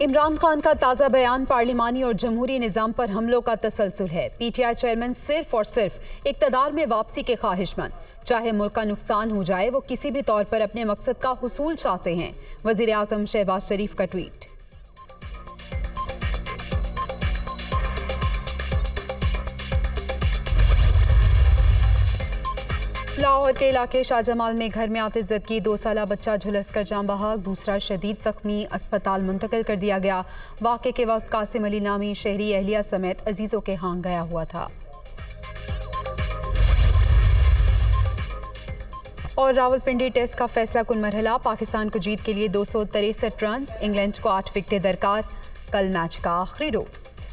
इमरान खान का ताज़ा बयान पार्लिमानी और जमहूरी निज़ाम पर हमलों का तसलसल है। पीटीआई चेयरमैन सिर्फ और सिर्फ इक़्तिदार में वापसी के ख्वाहिशमंद, चाहे मुल्क का नुकसान हो जाए, वो किसी भी तौर पर अपने मकसद का हुसूल चाहते हैं। वज़ीर आज़म शहबाज शरीफ का ट्वीट। लाहौर के इलाके शाहजमाल में घर में आतिशज़द की 2 साला बच्चा झुलस कर जान बहक, दूसरा शदीद जख्मी, अस्पताल मुंतकिल कर दिया गया। वाक़े के वक्त कासिम अली नामी शहरी अहलिया समेत अजीज़ों के यहाँ गया हुआ था। और रावलपिंडी टेस्ट का फैसला कुन मरहला, पाकिस्तान को जीत के लिए 263 रन, इंग्लैंड को 8 विकेटें दरकार। कल मैच का आखिरी रोज़।